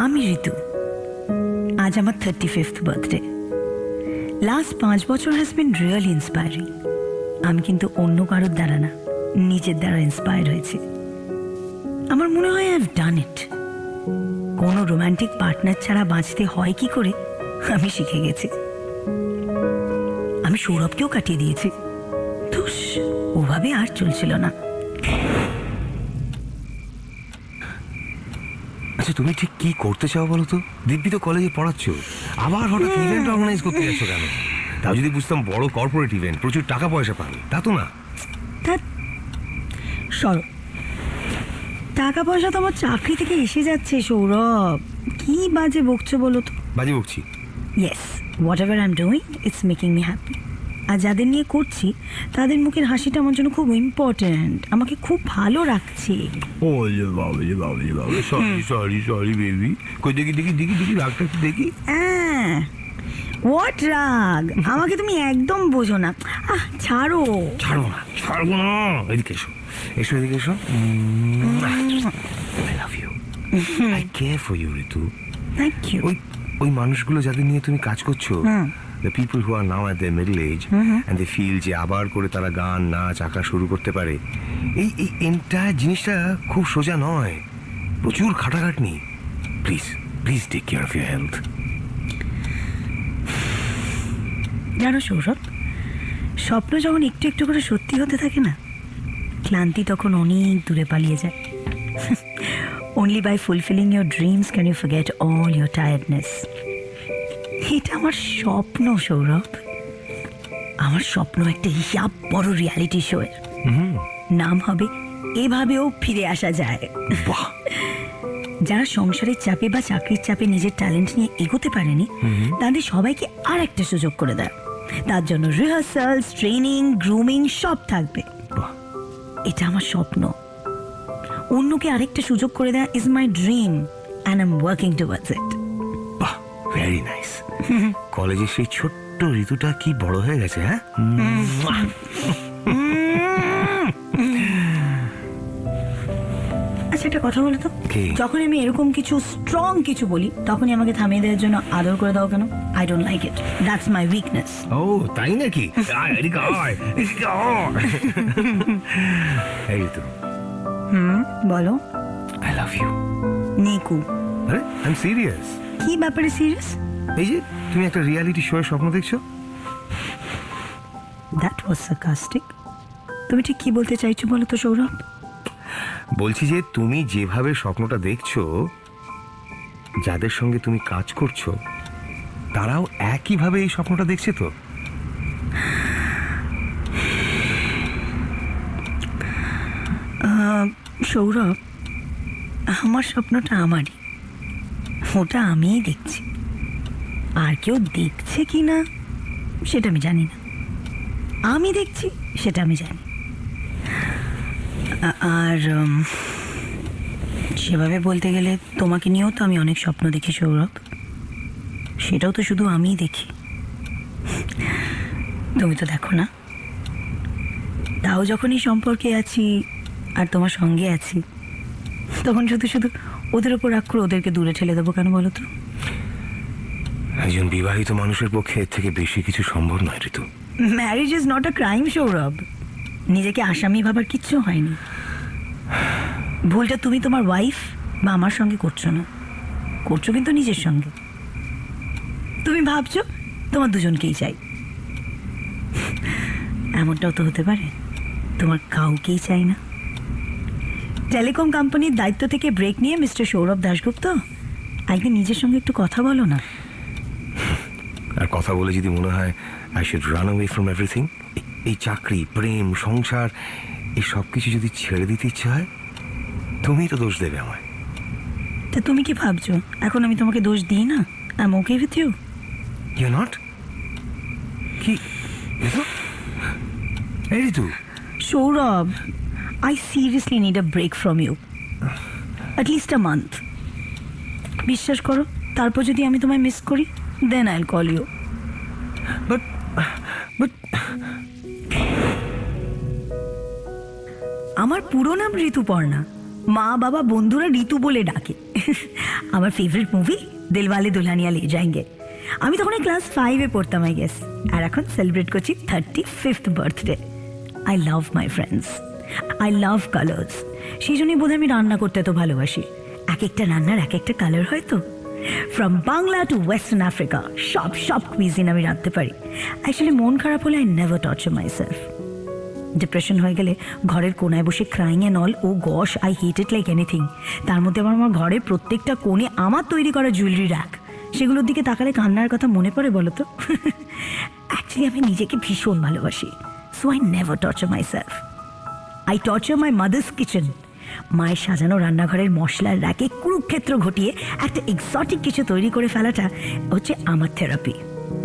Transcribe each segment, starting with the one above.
আমি ঋতু। আজ আমার 35th বার্থডে। লাস্ট 5 বছর হ্যাজ বিন রিয়েলি ইন্সপায়ারিং। আমি কিন্তু অন্য কারোর দ্বারা না, নিজের দ্বারা ইন্সপায়ার হয়েছে। আমার মনে হয় আই হ্যাভ ডান ইট। কোনো রোম্যান্টিক পার্টনার ছাড়া বাঁচতে হয় কি করে আমি শিখে গেছি। আমি সৌরভকেও কাটিয়ে দিয়েছি। ধুস, ওভাবে আর চলছিল না। আচ্ছা, তুমি ঠিক কি করতে চাও বলো তো? দিব্যি তো কলেজে পড়াচ্ছ, আবার হঠাৎ ইভেন্ট অর্গানাইজ করতে যাচ্ছ কেন? তাও যদি বুঝতাম বড় কর্পোরেট ইভেন্ট, প্রচুর টাকা পয়সা পাবে, তা তো না। সরো, টাকা পয়সা তো আমার চাকরি থেকে এসে যাচ্ছে সৌরভ। কি বাজে বকছো বলো তো? বাজে বকছি? Yes, whatever I am doing it's making me happy. আর যাদের নিয়ে করছি তাদের মুখের হাসিটা আমার জন্য খুব ইম্পর্ট্যান্ট, আমাকে খুব ভালো রাখছে। ও Babli Babli Babli, sorry sorry sorry baby. কই দেখি দেখি দেখি দেখি রাগটা একটু দেখি। হোয়াট রাগ? আমাকে তুমি একদম বোঝো না। ছাড়ো। ছাড়বো না, ছাড়বো না। এদিকে এসো, এসো এদিকে এসো। I love you, I care for you Ritu. Thank you. ওই মানুষগুলো যাদের নিয়ে তুমি কাজ করছো, the people who are now at their middle age and they feel যে আবার করে তারা গান নাচ আঁকা শুরু করতে পারে, এই এন্টায়ার জিনিসটা খুব সোজা নয়, প্রচুর খাটাখাটনি। Please please take care of your health. জানো সৌরভ, স্বপ্ন যখন একটু একটু করে সত্যি হতে থাকে না, ক্লান্তি তখন অনেক দূরে পালিয়ে যায়। Only by fulfilling your dreams can you forget all your tiredness. এটা আমার স্বপ্ন সৌরভ। আমার স্বপ্ন একটা হিসাব বড় রিয়ালিটি শো এর নাম হবে এভাবেও ফিরে আসা যায়। বাহ! যারা সংসারের চাপে বা চাকরির চাপে নিজের ট্যালেন্ট নিয়ে এগোতে পারেনি, তাদের সবাইকে আর একটা সুযোগ করে দেয়। তার জন্য রিহার্সাল, ট্রেনিং, গ্রুমিং সব থাকবে। এটা আমার স্বপ্ন। অন্যকে আরেকটা সুযোগ করে দেয়া is my dream and I am working towards ইট। বাহ, ভেরি নাইস। কলেজে সেই ছোট্ট ঋতুটা কি বড় হয়ে গেছে, হ্যাঁ? আচ্ছা, একটা কথা বলো তো, যখন আমি এরকম কিছু স্ট্রং কিছু বলি তখনই আমাকে থামিয়ে দেওয়ার জন্য আদর করে দাও কেন? I don't like it, that's my weakness. ও তাই নাকি? এই ঋতু, বলো। I love you. নিকু, আরে আই এম সিরিয়াস। কি ব্যাপারে সিরিয়াস? এই যে তুমি একটা রিয়ালিটি শো এর স্বপ্ন দেখছো। That was sarcastic. তুমি ঠিক কি বলতে চাইছো বলো তো সৌরভ? বলছি যে তুমি যেভাবে স্বপ্নটা দেখছো, যাদের সঙ্গে তুমি কাজ করছো তারাও একইভাবে এই স্বপ্নটা দেখছে তো? সৌরভ, আমার স্বপ্নটা আমারই, ওটা আমিই দেখছি। আর কেউ দেখছে কি না সেটা আমি জানি না, আমি দেখছি সেটা আমি জানি। আর সেভাবে বলতে গেলে তোমাকে নিয়েও তো আমি অনেক স্বপ্ন দেখি সৌরভ, সেটাও তো শুধু আমিই দেখি, তুমি তো দেখো না। তাও যখন এই সম্পর্কে আছি আর তোমার সঙ্গে আছি, তখন শুধু শুধু ওদের ওপর রাগ করে ওদেরকে দূরে ঠেলে দেবো কেন বলো তো? একজন বিবাহিত মানুষের পক্ষে এর থেকে বেশি কিছু সম্ভব নয় Ritu. Marriage is not a crime Sourav. নিজেকে আসামি ভাবার কিচ্ছু হয়নি। ভুলটা তুমি তোমার ওয়াইফ বা আমার সঙ্গে করছো না, করছো কিন্তু নিজের সঙ্গে। তুমি ভাবছো তোমার দুজনকেই চাই, এমনটাও তো হতে পারে তোমার কাউকেই চাই না। টেলিকম কোম্পানির দায়িত্ব থেকে ব্রেক নিয়ে মিস্টার সৌরভ দাশগুপ্ত একদিন নিজের সঙ্গে একটু কথা বলো না। আর কথা বলে যদি মনে হয় I should run away from everything, এই চাকরি, প্রেম, সংসার, এই সব কিছু যদি ছেড়ে দিতে ইচ্ছে হয়, তুমিই তো দোষ দেবে আমায়। তা তুমি কি ভাবছো এখন আমি তোমাকে দোষ দিই না? I am okay with you. You not? কি এই ঋতু? Sourav, I seriously need a break from you. At least a month. বিশ্বাস করো, তারপর যদি আমি তোমায় মিস করি, then I'll call you. But আমার পুরো নাম ঋতুপর্ণা, মা বাবা বন্ধুরা ঋতু বলে ডাকে। আমার ফেভারিট মুভি দিলওয়ালে দুলহানিয়া লে যায়েঙ্গে। আমি তখন ক্লাস 5-এ পড়তাম আই গেস, আর এখন সেলিব্রেট করছি 35th birthday. I love my friends, I love colours. সেই জন্যই বোধহয় আমি রান্না করতে এত ভালোবাসি। এক একটা রান্নার এক একটা কালার হয় তো। From Bangla to western Africa সব কুইজিন আমি রাঁধতে পারি। অ্যাকচুয়ালি মন খারাপ হলে I never torture myself. Depression হয়ে গেলে ঘরের কোনায় বসে crying and all, oh gosh I hate it like anything. তার মধ্যে আমার ঘরের প্রত্যেকটা কোণে আমার তৈরি করা জুয়েলারি র্যাক, সেগুলোর দিকে তাকালে কান্নার কথা মনে পড়ে বলো তো। অ্যাকচুয়ালি আমি নিজেকে ভীষণ ভালোবাসি, so I never torture my self. I torture my mother's kitchen. মায়ের সাজানো রান্নাঘরের মশলার র্যাকে কুরুক্ষেত্র ঘটিয়ে একটা এক্সটিক কিছু তৈরি করে ফেলাটা হচ্ছে আমার থেরাপি,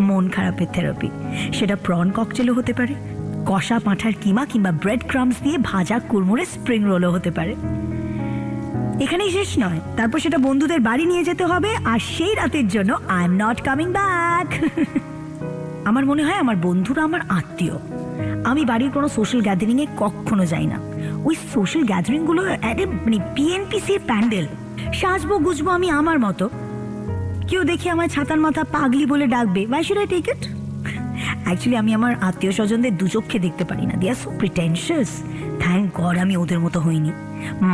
মন খারাপের থেরাপি। সেটা প্রন ককটেলও হতে পারে, কষা পাঁঠার কিমা, কিংবা ব্রেড ক্রামস দিয়ে ভাজা কুড়মুড়ে স্প্রিং রোলও হতে পারে। এখানেই শেষ নয়, তারপর সেটা বন্ধুদের বাড়ি নিয়ে যেতে হবে, আর সেই রাতের জন্য I am not coming back. আমার মনে হয় আমার বন্ধুরা আমার আত্মীয়। আমি বাড়ির কোনো সোশ্যাল গ্যাদারিংয়ে কখনো যাই না। ওই সোশ্যাল গ্যাদারিংগুলো মানে পিএনপিসির প্যান্ডেল। সাজবো গুজবো আমি আমার মতো, কেউ দেখি আমার ছাতার মাথা পাগলি বলে ডাকবে, why should I take it? Actually আমি আমার আত্মীয় স্বজনদের দু চোখে দেখতে পারি না, দে আর সো প্রিটেনশিয়াস। থ্যাংক গড আমি ওদের মতো হইনি।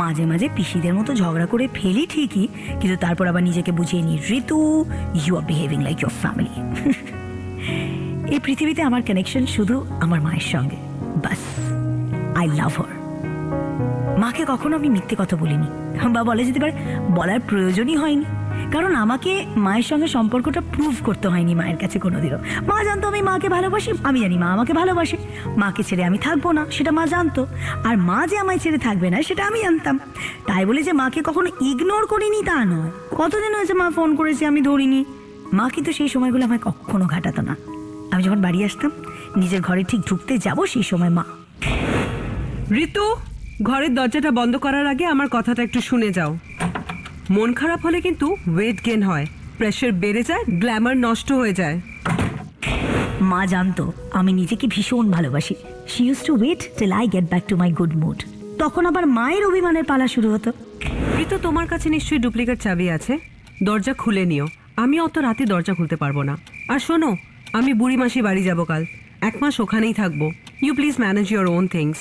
মাঝে মাঝে পিসিদের মতো ঝগড়া করে ফেলি ঠিকই, কিন্তু তারপর আবার নিজেকে বুঝিয়ে নিই, Ritu you are behaving like your family. এই পৃথিবীতে আমার কানেকশন শুধু আমার মায়ের সঙ্গে, বাস। আই লাভ হার। মাকে কখনো আমি মিথ্যে কথা বলিনি, বা বলা যেতে পারে বলার প্রয়োজনই হয়নি, কারণ আমাকে মায়ের সঙ্গে সম্পর্কটা প্রুভ করতে হয়নি মায়ের কাছে কোনোদিনও। মা জানতো আমি মাকে ভালোবাসি, আমি জানি মা আমাকে ভালোবাসে। মাকে ছেড়ে আমি থাকবো না সেটা মা জানতো, আর মা যে আমায় ছেড়ে থাকবে না সেটা আমি জানতাম। তাই বলে যে মাকে কখনো ইগনোর করিনি তা নয়। কতদিন হয়েছে মা ফোন করেছে আমি ধরিনি। মা কিন্তু সেই সময়গুলো আমায় কখনো ঘাটাতো না। আমি যখন বাড়ি আসতাম, নিজের ঘরে ঠিক ঢুকতে যাবো, সেই সময় মা, ঋতু, ঘরের দরজাটা বন্ধ করার আগে আমার কথাটা একটু শুনে যাও। মন খারাপ হলে কিন্তু ওয়েট গেন হয়, প্রেশার বেড়ে যায়, গ্ল্যামার নষ্ট হয়ে যায়। মা জানতো আমি নিজেকে ভীষণ ভালোবাসি। She use to wait till I get back to my good mood. তখন আবার মায়ের অভিমানের পালা শুরু হতো। ঋতু, তোমার কাছে নিশ্চয়ই ডুপ্লিকেট চাবি আছে, দরজা খুলে নিও। আমি অত রাতে দরজা খুলতে পারবো না। আর শোনো, আমি বুড়ি মাসি বাড়ি যাবো কাল, 1 মাস ওখানেই থাকবো। You please manage your own things.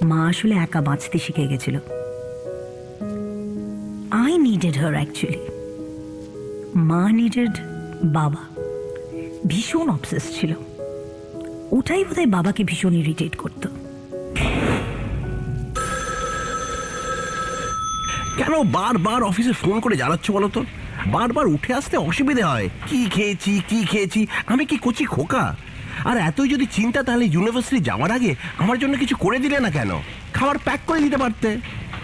মা আসলে একা বাঁচতে শিখে গেছিল। I needed her actually. মা নিডেড বাবা। ভীষণ অবসেস ছিল। ওটাই বোধহয় বাবাকে ভীষণ ইরিটেট করতো। কেন বারবার অফিসে ফোন করে জ্বালাচ্ছ বলো তো? বারবার উঠে আসতে অসুবিধে হয়। কি খেয়েছি, আমি কি কচি খোকা? আর এতই যদি চিন্তা, তাহলে ইউনিভার্সিটি যাওয়ার আগে আমার জন্য কিছু করে দিলে না কেন? খাবার প্যাক করে দিতে পারতে।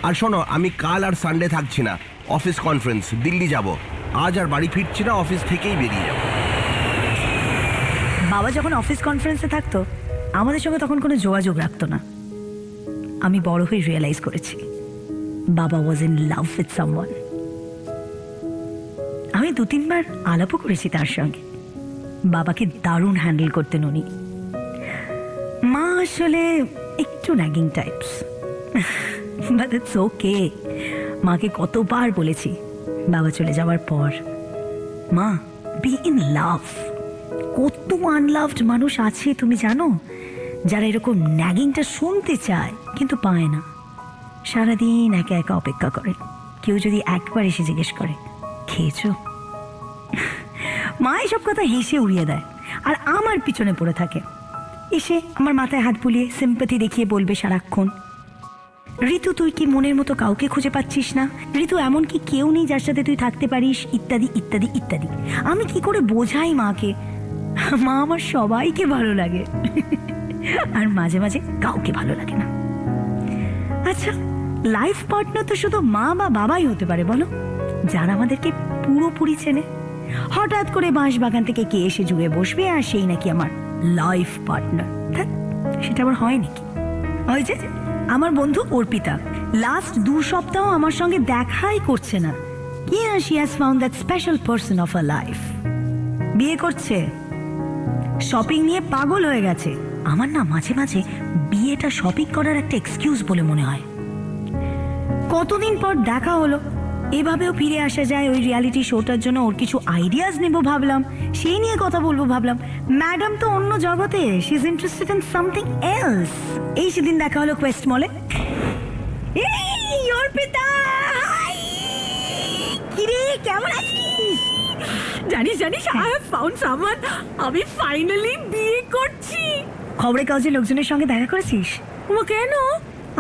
আর শোনো, আমি কাল আর সানডে থাকছি না, অফিস কনফারেন্স, দিল্লি যাব। আজ আর বাড়ি ফিরছি না, অফিস থেকেই বেরিয়ে যাব। বাবা যখন অফিস কনফারেন্সে থাকতো, আমাদের সঙ্গে তখন কোনো যোগাযোগ রাখতো না। আমি বড় হয়ে রিয়েলাইজ করেছি বাবা was in love with someone. আমি 2-3 বার আলাপও করেছি তার সঙ্গে। বাবাকে দারুণ হ্যান্ডেল করতেন উনি। মা আসলে একটু nagging types, but it's okay. মাকে কতবার বলেছি বাবা চলে যাওয়ার পর, মা বি ইন লাভ। কত আনলাভড মানুষ আছে তুমি জানো, যারা এরকম ন্যাগিংটা শুনতে চায় কিন্তু পায় না। সারাদিন একা একা অপেক্ষা করে, কেউ যদি একবার এসে জিজ্ঞেস করে খেয়েছো, মা এসব কথা হেসে উড়িয়ে দেয় আর আমার পিছনে পড়ে থাকে। এসে আমার মাথায় হাত বুলিয়ে সিম্প্যাথি দেখিয়ে বলবে সারাক্ষণ, ঋতু তুই কি মনের মতো কাউকে খুঁজে পাচ্ছিস না? ঋতু এমন কি কেউ নেই যার সাথে তুই থাকতে পারিস? ইত্যাদি ইত্যাদি ইত্যাদি। আমি কি করে বোঝাই মাকে, মা আমার সবাইকে ভালো লাগে আর মাঝে মাঝে কাউকে ভালো লাগে না। আচ্ছা, লাইফ পার্টনার তো শুধু মা বা বাবাই হতে পারে বলো, যারা আমাদেরকে পুরোপুরি চেনে। হঠাৎ করে বাঁশ বাগান থেকে কে এসে জুড়ে বসবে আর সেই নাকি আমার লাইফ পার্টনার? সেটা আবার হয় নাকি? ওই যে আমার বন্ধু অর্পিতা লাস্ট 2 সপ্তাহ আমার সঙ্গে দেখাই করছে না। কি না, she has found that special person of her life. বিয়ে করছে, শপিং নিয়ে পাগল হয়ে গেছে। আমার না মাঝে মাঝে বিয়েটা শপিং করার একটা এক্সকিউজ বলে মনে হয়। কতদিন পর দেখা হলো, এভাবেও ফিরে আসা যায় ওই রিয়ালিটি শোটার জন্য। ওর কিছু আইডিয়াস নেব ভাবলাম, সেই নিয়ে কথা বলবো ভাবলাম। ম্যাডাম তো অন্য জগতে, she is interested in something else. এই সেদিন দেখা হলো কোয়েস্ট মলে। এই অর্পিতা, হাই! কিরে, কেমন আছিস? জানিস আই হ্যাভ ফাউন্ড সামওয়ান। আমি ফাইনালি বিয়ে করছি। খবরের কাগজে লোকজনের সঙ্গে দেখা করেছিস? ও কেন?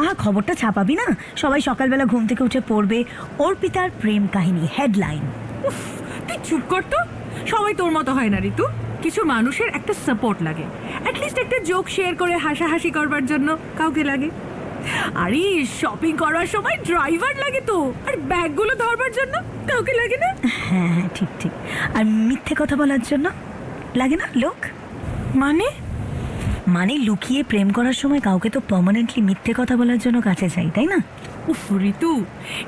আহা, খবরটা ছাপাবি না? সবাই সকালবেলা ঘুম থেকে উঠে পড়বে অর্পিতার প্রেম কাহিনী, হেডলাইন। উফ, তুই চুপ কর তো। সবাই তোর মতো হয় না ঋতু। কিছু মানুষের একটা সাপোর্ট লাগে, অ্যাটলিস্ট একটা জোক শেয়ার করে হাসাহাসি করবার জন্য কাউকে লাগে। আরে শপিং করার সময় ড্রাইভার লাগে তো, আর ব্যাগগুলো ধরবার জন্য কাউকে লাগে না? হ্যাঁ হ্যাঁ, ঠিক ঠিক। আর মিথ্যে কথা বলার জন্য লাগে না লোক? মানে লুকিয়ে প্রেম করার সময় কাউকে তো পার্মানেন্টলি মিথ্যে কথা বলার জন্য কাছে চাই, তাই না? উফ ঋতু,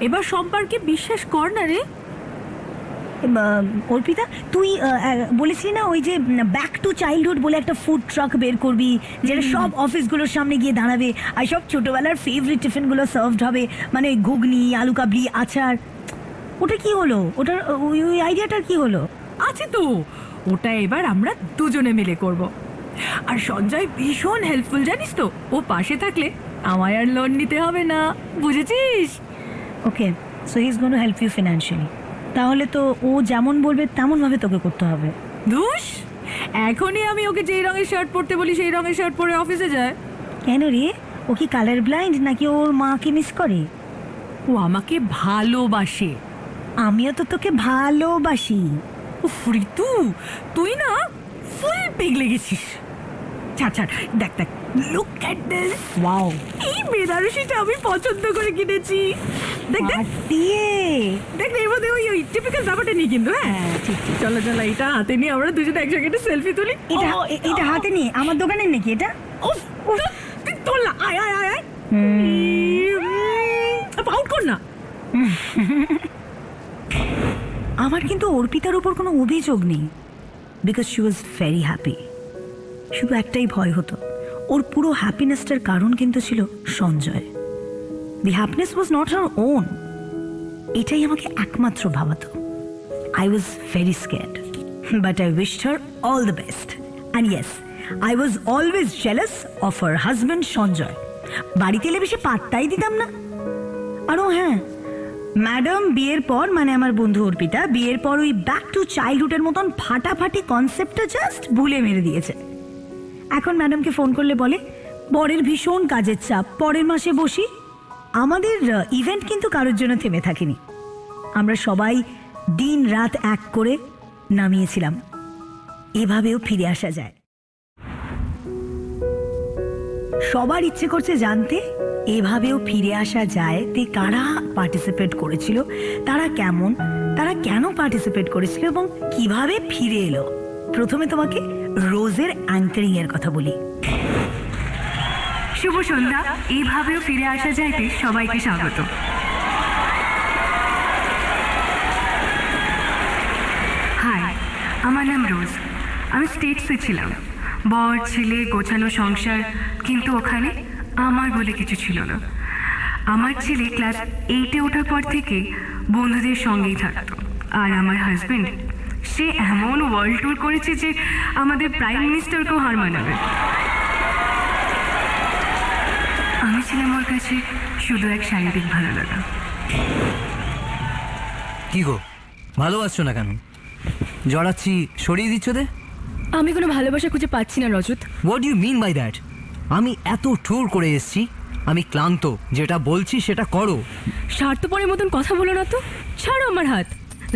এবার সম্পর্কে বিশ্বাস কর না রে। অর্পিতা, তুই বলেছিলি না ওই যে ব্যাক টু চাইল্ডহুড বলে একটা ফুড ট্রাক বের করবি, যেটা সব অফিসগুলোর সামনে গিয়ে দাঁড়াবে আর সব ছোটবেলার ফেভারিট টিফিনগুলো সার্ভড হবে, মানে ঘুগনি, আলু কাবলি, আচার। ওটা কি হলো? ওটার ওই আইডিয়াটার কি হলো? আছে তো, ওটা এবার আমরা দুজনে মিলে করব। আর সঞ্জয় ভীষণ হেল্পফুল, জানিস তো। ও পাশে থাকলে আমায় আর লোন নিতে হবে না, বুঝেছিস? Okay, so he is going to help you financially. তাহলে তো ও যেমন বলবে তেমন ভাবে তোকে করতে হবে। ধুস, এখনই আমি ওকে যেই রঙের শার্ট পরতে বলি সেই রঙের শার্ট পরে অফিসে যায়। কেন রে, ও কি কালার ব্লাইন্ড নাকি ওর মাকে মিস করে? ও আমাকে ভালোবাসে। আমিও তো তোকে ভালোবাসি। উফ ঋতু, তুই না ফুল পিঘলে গেছিস। ছাড়, দেখ, লুক অ্যাট দিস। ওয়াও, এই বেনারসিটা আমি পছন্দ করে কিনেছি। দেখ দিয়ে দেখ, এর মধ্যে ওই টিপিক্যাল ব্যাপারটা নেই কিন্তু। হ্যাঁ ঠিক, চলো এটা হাতে নিয়ে আমরা দুজনে একসঙ্গে একটা সেলফি তুলি। এটা হাতে নিয়ে আমার দোকানের নাকি এটা? উফ, তুই তোল না, আয় আউট কর না। আমার কিন্তু অর্পিতার উপর কোনো অভিযোগ নেই, because she was very happy. শুধু একটাই ভয় হতো, ওর পুরো হ্যাপিনেসটার কারণ কিন্তু ছিল Sanjay. The happiness was not her own. এটাই আমাকে একমাত্র ভাবাতো। I was very scared, but I wished her all the best. And yes, I was always jealous of her husband Sanjay. বাড়িতে এলে বেশি পাত্তাই দিতাম না। আরও হ্যাঁ, ম্যাডাম বিয়ের পর, মানে আমার বন্ধু অর্পিতা বিয়ের পর ওই ব্যাক টু চাইল্ডহুডের মতন ফাটাফাটি কনসেপ্টটা জাস্ট ভুলে মেরে দিয়েছে। এখন ম্যাডামকে ফোন করলে বলে বরের ভীষণ কাজের চাপ, পরের মাসে বসি। আমাদের ইভেন্ট কিন্তু কারোর জন্য থেমে থাকেনি। আমরা সবাই দিন রাত এক করে নামিয়েছিলাম। এভাবেও ফিরে আসা যায়। সবার ইচ্ছে করছে জানতে এভাবেও ফিরে আসা যায় তে কারা পার্টিসিপেট করেছিল, তারা কেমন, তারা কেন পার্টিসিপেট করেছিল এবং কিভাবে ফিরে এলো। প্রথমে তোমাকে রোজের অ্যাঙ্কারিং এর কথা বলি। শুভ সন্ধ্যা। এইভাবেও ফিরে আসা যাইতে সবাইকে স্বাগত। হাই, আমার নাম রোজ। আমি স্টেটসে ছিলাম, বর ছেলে গোছানো সংসার, কিন্তু ওখানে আমার বলে কিছু ছিল না। আমার ছেলে ক্লাস 8-এ ওঠার পর থেকে বন্ধুদের সঙ্গেই থাকতো, আর আমার হাজবেন্ড সে এমন ওয়ার্ল্ড ট্যুর করেছে যে আমাদের প্রাইম মিনিস্টারকেও হার মানাবে। আমি ছিলাম ওর কাছে শুধু এক শারীরিক ভালো লাগা। কি গো, ভালোবাসছো না কেন? জড়াচ্ছি, সরিয়ে দিচ্ছ দে। আমি কোনো ভালোবাসা খুঁজে পাচ্ছি না Rajat. What you mean by that? আমি এত ট্যুর করে এসেছি, আমি ক্লান্ত। যেটা বলছি সেটা করো। স্বার্থপরের মতন কথা বলো না তো। ছাড়ো আমার হাত।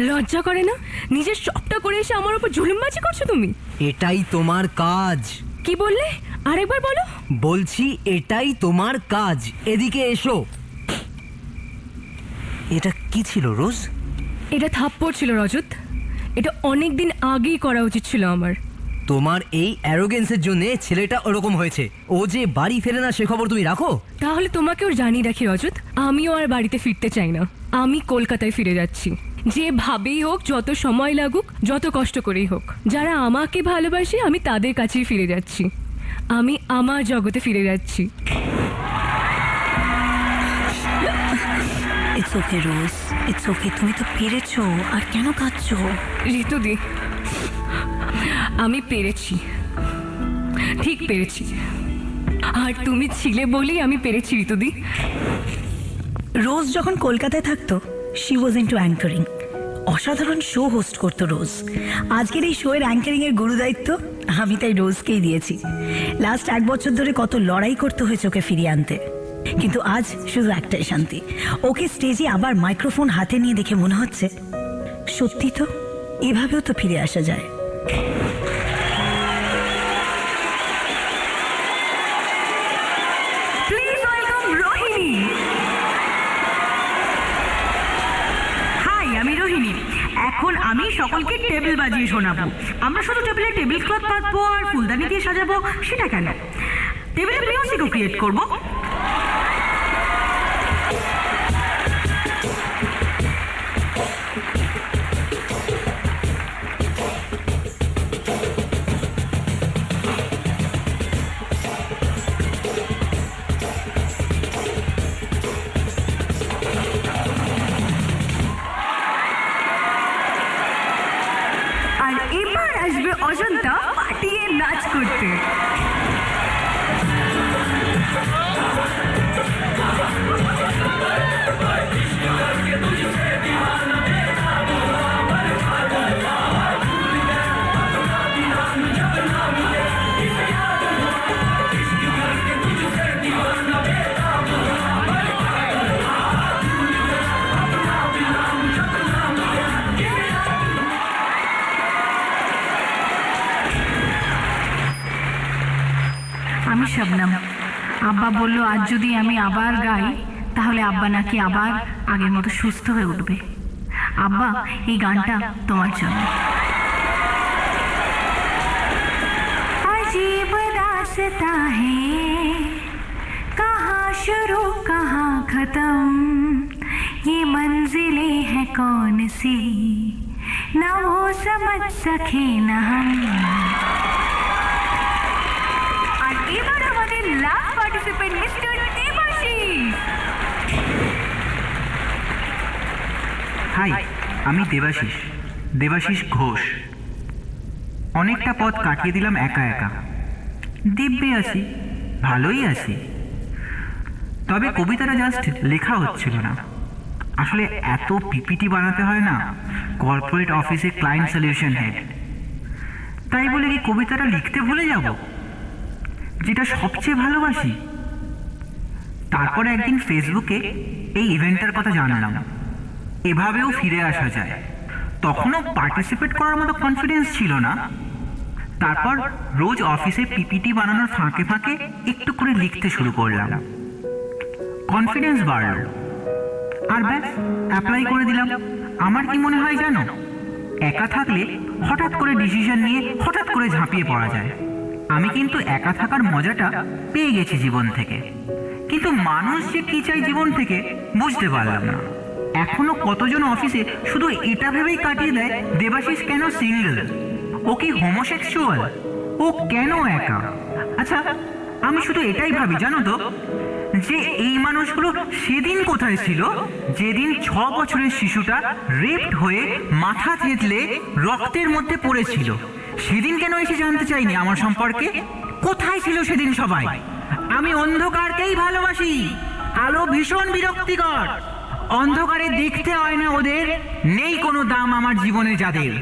লজ্জা করে না? নিজের সবটা করে এসে আমার উপর জুলুমবাজি করছো তুমি। এটাই তোমার কাজ। কি বললে? আরেকবার বলো। বলছি এটাই তোমার কাজ। এদিকে এসো। এটা কি ছিল রোজ? এটা থাপ্পড় ছিল রজত। এটা অনেক দিন আগেই করা উচিত ছিল আমার। তোমার এই অ্যারোগেন্সের জন্য ছেলেটা ওরকম হয়েছে। ও যে বাড়ি ফেরে না সে খবর তুমি রাখো? তাহলে তোমাকেও জানিয়ে রাখি রজত, আমিও আর বাড়িতে ফিরতে চাই না। আমি কলকাতায় ফিরে যাচ্ছি। যেভাবেই হোক, যত সময় লাগুক, যত কষ্ট করেই হোক, যারা আমাকে ভালোবাসে আমি তাদের কাছেই ফিরে যাচ্ছি। আমি আমার জগতে ফিরে যাচ্ছি। It's okay rose, it's okay, তুমি তো পেরেছো, আর কেন কাঁদছো? ঋতুদি, আমি পেরেছি, ঠিক পেরেছি। আর তুমি ছিলে বলেই আমি পেরেছি ঋতুদি। রোজ যখন কলকাতায় থাকতো, শি ওয়াজ ইনটু অ্যাঙ্কারিং। অসাধারণ শো হোস্ট করতো রোজ। আজকের এই শোয়ের অ্যাঙ্কারিং এর গুরু দায়িত্ব আমি তাই রোজকেই দিয়েছি। লাস্ট 1 বছর ধরে কত লড়াই করতে হয়েছে ওকে ফিরিয়ে আনতে, কিন্তু আজ শুধু একটাই শান্তি, ওকে স্টেজে আবার মাইক্রোফোন হাতে নিয়ে দেখে মনে হচ্ছে সত্যি তো এভাবেও তো ফিরে আসা যায়। Please welcome Rohini. হাই, আমি রোহিণী। এখন আমি সকলকে টেবিল বাজিয়ে শোনাবো। আমরা শুধু টেবিলে টেবিল ক্লথ পাতবো আর ফুলদানি দিয়ে সাজাবো সেটা কেন, টেবিলে মিউজিকও ক্রিয়েট করবো। আর এবার আসবে অজন্তা পাটিয়ে নাচ করতে। আমি শবনম। আব্বা বলল আজ যদি আমি আবার গাই তাহলে আব্বা নাকি আবার আগের মতো সুস্থ হয়ে উঠবে। আব্বা, এই গানটা তোমার জন্য। अजीब रास्ता है, कहाँ शुरू कहाँ खत्म, ये मंजिलें हैं कौन सी, ना वो समझ सके ना हम। আর এবার আমাদের last participant mister Debashis. Hi, আমি দেবাশিস ঘোষ। অনেকটা পথ কাটিয়ে দিলাম একা একা। দিব্যে আছি, ভালোই আছি, তবে কবিতাটা জাস্ট লেখা হচ্ছিল না। আসলে এত পিপিটি বানাতে হয় না কর্পোরেট অফিসে ক্লায়েন্ট সলিউশন হেড, তাই বলে কি কবিতাটা লিখতে ভুলে যাব যেটা সবচেয়ে ভালোবাসি। তারপরে একদিন ফেসবুকে এই ইভেন্টের কথা জানলাম, এভাবেও ফিরে আসা যায়। তখনও পার্টিসিপেট করার মতো কনফিডেন্স ছিল না। তারপর রোজ অফিসে পিপিটি বানানোর ফাঁকে ফাঁকে একটু করে লিখতে শুরু করলাম। কনফিডেন্স বাড়ল, আর ব্যাস অ্যাপ্লাই করে দিলাম। আমার কি মনে হয় জানো, একা থাকলে হঠাৎ করে ডিসিশন নিয়ে হঠাৎ করে ঝাঁপিয়ে পড়া যায়। আমি কিন্তু একা থাকার মজাটা পেয়ে গেছি জীবন থেকে, কিন্তু মানুষ যে কি চাই জীবন থেকে বুঝতে পারলাম না। এখনো কতজন অফিসে শুধু এটা ভেবেই কাটিয়ে দেয় দেবাশিস কেন সিঙ্গেল, ও কি হোমোসেক্সুয়াল, ও কেন একা। আচ্ছা, আমি শুধু এটাই ভাবি জানো তো, যে এই মানুষগুলো সেদিন কোথায় ছিল যেদিন 6 বছরের শিশুটা রেপড হয়ে মাথা থেতলে রক্তের মধ্যে পড়েছিল। সেদিন কেন এসে জানতে চাইনি আমার সম্পর্কে? কোথায় ছিল সেদিন সবাই? আমি অন্ধকারকেই ভালোবাসি, আলো ভীষণ বিরক্তিকর, অন্ধকারে দেখতে হয় না ওদের, নেই কোনো দাম আমার জীবনে যাদের।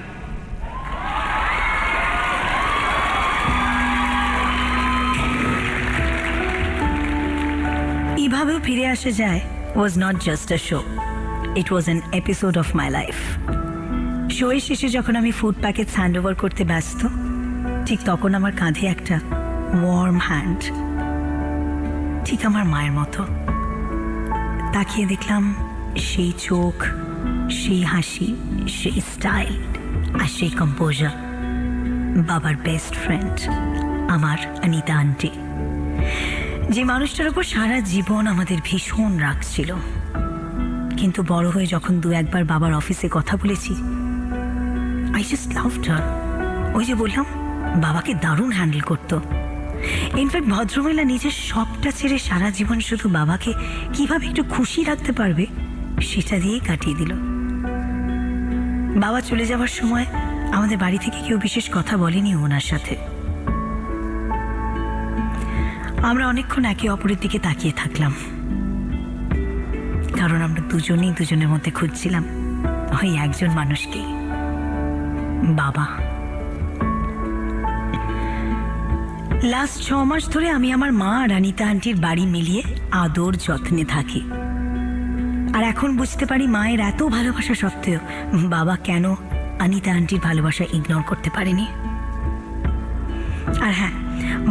এভাবেও ফিরে আসা যায় was not just a show, it was an episode of my life. শোয়ের শেষে যখন আমি ফুড প্যাকেটস হ্যান্ড ওভার করতে ব্যস্ত, ঠিক তখন আমার কাঁধে একটা ওয়ার্ম হ্যান্ড, ঠিক আমার মায়ের মতো। তাকিয়ে দেখলাম সেই চোখ, সেই হাসি, সেই স্টাইল আর সেই কম্পোজার, বাবার বেস্ট ফ্রেন্ড আমার অনিতা আন্টি, যে মানুষটার উপর সারা জীবন আমাদের ভীষণ রাগ ছিল। কিন্তু বড় হয়ে যখন 2-1 বার বাবার অফিসে কথা বলেছি, আই জাস্ট লাভড হার। ওই যে বললাম, বাবাকে দারুণ হ্যান্ডেল করতো। ইনফ্যাক্ট ভদ্রমহিলা নিজের সবটা ছেড়ে সারা জীবন শুধু বাবাকে কিভাবে একটু খুশি রাখতে পারবে সেটা দিয়েই কাটিয়ে দিল। বাবা চলে যাওয়ার সময় আমাদের বাড়ি থেকে কেউ বিশেষ কথা বলেনি ওনার সাথে। আমরা অনেকক্ষণ একে অপরের দিকে তাকিয়ে থাকলাম, কারণ আমরা দুজনেই দুজনের মধ্যে খুঁজছিলাম ওই একজন মানুষকে, বাবা। লাস্ট 6 মাস ধরে আমি আমার মা আর অনিতা আন্টির বাড়ি মিলিয়ে আদর যত্নে থাকি। আর এখন বুঝতে পারি মায়ের এত ভালোবাসা সত্ত্বেও বাবা কেন অনিতা আন্টির ভালোবাসা ইগনোর করতে পারেনি। আর হ্যাঁ,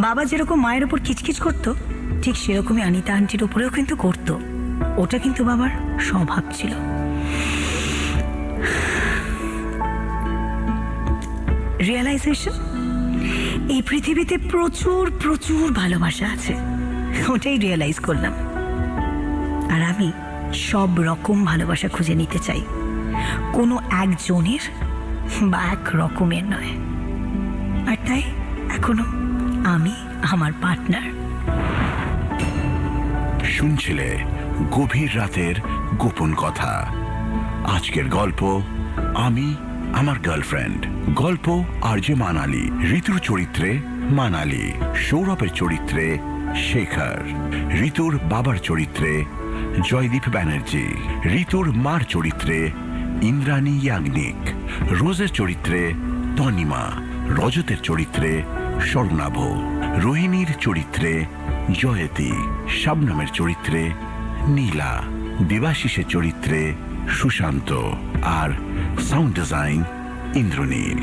বাবা যেরকম মায়ের ওপর কিচকিচ করতো, ঠিক সেরকমই অনিতা আন্টির ওপরেও কিন্তু করতো। ওটা কিন্তু বাবার স্বভাব ছিল। রিয়েলাইজেশন, এই পৃথিবীতে প্রচুর প্রচুর ভালোবাসা আছে, ওটাই রিয়েলাইজ করলাম। আর আমি সব রকম ভালোবাসা খুঁজে নিতে চাই, কোনো একজনের বা এক রকমের নয়। আর তাই এখনো আমি আমার পার্টনার। শুনছিলে গভীর রাতের গোপন কথা। আজকের গল্প আমি আমার গার্লফ্রেন্ড। গল্প আরজে মানালি, ঋতুর চরিত্রে মানালি, সৌরভের চরিত্রে শেখর, ঋতুর বাবার চরিত্রে জয়দীপ ব্যানার্জি, ঋতুর মার চরিত্রে ইন্দ্রাণী ইয়াগনিক, রোজের চরিত্রে তনিমা, রজতের চরিত্রে স্বর্ণাভ, রোহিণীর চরিত্রে জয়তী, শাবনামের চরিত্রে নীলা, দেবাশিসের চরিত্রে সুশান্ত, আর সাউন্ড ডিজাইন ইন্দ্রনীল।